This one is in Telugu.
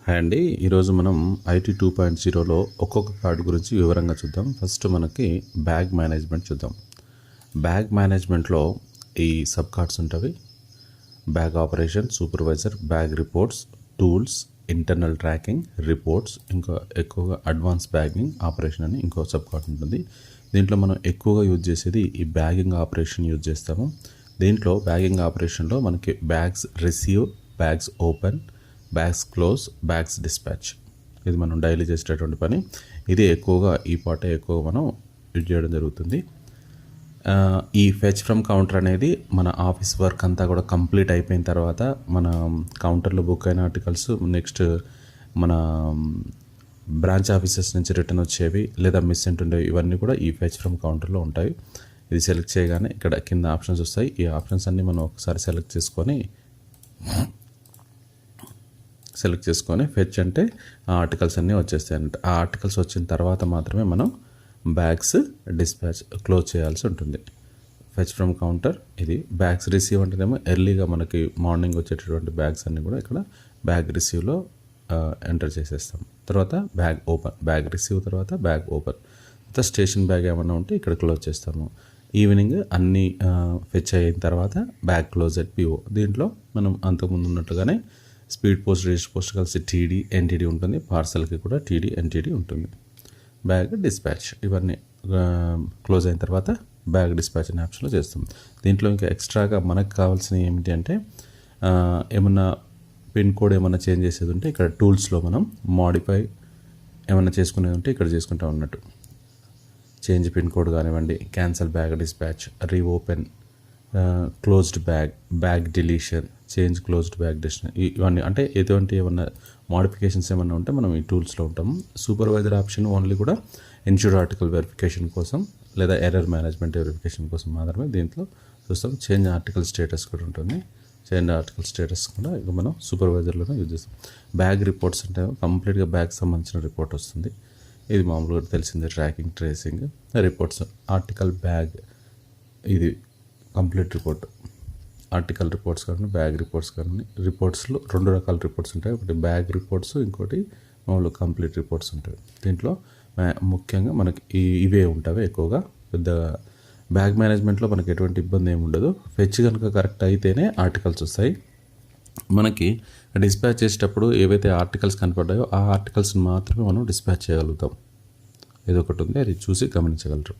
హాయ్ అండి. ఈరోజు మనం ఐటీ 2.0లో ఒక్కొక్క కార్డు గురించి వివరంగా చూద్దాం. ఫస్ట్ మనకి బ్యాగ్ మేనేజ్మెంట్ చూద్దాం. బ్యాగ్ మేనేజ్మెంట్లో ఈ సబ్ కార్డ్స్ ఉంటాయి. Bag operation, supervisor, bag reports, tools, internal tracking, reports, ఇంకా ఎక్కువగా అడ్వాన్స్ బ్యాగింగ్ ఆపరేషన్ అని ఇంకో సబ్ కార్డ్ ఉంటుంది. దీంట్లో మనం ఎక్కువగా యూజ్ చేసేది ఈ బ్యాగింగ్ ఆపరేషన్ యూజ్ చేస్తాము. దీంట్లో బ్యాగింగ్ ఆపరేషన్లో మనకి bags receive, bags open, bags close, bags dispatch, ఇది మనం డైలీ చేసేటటువంటి పని. ఇది ఎక్కువగా ఈ పార్టే ఎక్కువ మనం యూజ్ చేయడం జరుగుతుంది. ఈ ఫెచ్ ఫ్రమ్ కౌంటర్ అనేది మన ఆఫీస్ వర్క్ అంతా కూడా కంప్లీట్ అయిపోయిన తర్వాత మన కౌంటర్లో బుక్ అయిన ఆర్టికల్స్ నెక్స్ట్ మన బ్రాంచ్ ఆఫీసెస్ నుంచి రిటర్న్ వచ్చేవి లేదా మిస్ ఉంటుండేవి, ఇవన్నీ కూడా ఈ ఫెచ్ ఫ్రమ్ కౌంటర్లో ఉంటాయి. ఇది సెలెక్ట్ చేయగానే ఇక్కడ కింద ఆప్షన్స్ వస్తాయి. ఈ ఆప్షన్స్ అన్నీ మనం ఒకసారి సెలెక్ట్ చేసుకొని ఫెచ్ అంటే ఆ ఆర్టికల్స్ అన్నీ వచ్చేస్తాయి అన్నట్టు. ఆ ఆర్టికల్స్ వచ్చిన తర్వాత మాత్రమే మనం బ్యాగ్స్ డిస్పాచ్ క్లోజ్ చేయాల్సి ఉంటుంది. ఫెచ్ ఫ్రమ్ కౌంటర్ ఇది. బ్యాగ్స్ రిసీవ్ అంటేనేమో ఎర్లీగా మనకి మార్నింగ్ వచ్చేటటువంటి బ్యాగ్స్ అన్నీ కూడా ఇక్కడ బ్యాగ్ రిసీవ్లో ఎంటర్ చేసేస్తాం. తర్వాత బ్యాగ్ ఓపెన్, బ్యాగ్ రిసీవ్ తర్వాత బ్యాగ్ ఓపెన్, తర్వాత స్టేషన్ బ్యాగ్ ఏమన్నా ఉంటే ఇక్కడ క్లోజ్ చేస్తాము. ఈవినింగ్ అన్నీ ఫెచ్ అయిన తర్వాత బ్యాగ్ క్లోజ్ అట్ పిఓ. దీంట్లో మనం అంతకుముందు ఉన్నట్టుగానే స్పీడ్ పోస్ట్, రిజిస్టర్ పోస్ట్ కలిసి టీడీ ఎన్టీడీ ఉంటుంది, పార్సల్కి కూడా టీడీ ఎన్టీడీ ఉంటుంది. బ్యాగ్ డిస్పాచ్ ఇవన్నీ క్లోజ్ అయిన తర్వాత బ్యాగ్ డిస్పాచ్ అనే ఆప్షన్లో చేస్తాం. దీంట్లో ఇంకా ఎక్స్ట్రాగా మనకు కావాల్సినవి ఏమిటి అంటే ఏమన్నా పిన్ కోడ్ ఏమన్నా చేంజ్ చేసేది ఉంటే ఇక్కడ టూల్స్లో మనం మాడిఫై ఏమన్నా చేసుకునేది ఉంటే ఇక్కడ చేసుకుంటాం అన్నట్టు. చేంజ్ పిన్ కోడ్ కానివ్వండి, cancel bag dispatch, reopen, closed bag, bag deletion, change closed bag destination, ఇవన్నీ అంటే ఎటువంటి ఏమన్నా మోడిఫికేషన్స్ ఏమన్నా ఉంటే మనం ఈ టూల్స్లో ఉంటాము. సూపర్వైజర్ ఆప్షన్ ఓన్లీ కూడా ఇన్షూర్ ఆర్టికల్ వెరిఫికేషన్ కోసం లేదా ఎర్రర్ మేనేజ్మెంట్ వెరిఫికేషన్ కోసం మాత్రమే దీంట్లో చూస్తాం. చేంజ్ ఆర్టికల్ స్టేటస్ కూడా ఉంటుంది. చేంజ్ ఆర్టికల్ స్టేటస్ కూడా ఇక మనం సూపర్వైజర్లోనే యూజ్ చేస్తాం. బ్యాగ్ రిపోర్ట్స్ అంటే కంప్లీట్గా బ్యాగ్ సంబంధించిన రిపోర్ట్ వస్తుంది. ఇది మామూలుగా తెలిసిందే, tracking, tracing, reports. Article bag ఇది కంప్లీట్ రిపోర్ట్. ఆర్టికల్ రిపోర్ట్స్ కానీ బ్యాగ్ రిపోర్ట్స్ కానీ, రిపోర్ట్స్లో రెండు రకాల రిపోర్ట్స్ ఉంటాయి. ఒకటి బ్యాగ్ రిపోర్ట్స్, ఇంకోటి మామూలు కంప్లీట్ రిపోర్ట్స్ ఉంటాయి. దీంట్లో ముఖ్యంగా మనకి ఇవే ఉంటాయి ఎక్కువగా. పెద్ద బ్యాగ్ మేనేజ్మెంట్లో మనకి ఎటువంటి ఇబ్బంది ఏమి ఉండదు. ఫెచ్ కనుక కరెక్ట్ అయితేనే ఆర్టికల్స్ వస్తాయి. మనకి డిస్పాచ్ చేసేటప్పుడు ఏవైతే ఆర్టికల్స్ కనపడ్డాయో ఆ ఆర్టికల్స్ని మాత్రమే మనం డిస్పాచ్ చేయగలుగుతాం. ఏదో ఒకటి ఉంది, అది చూసి గమనించగలరు.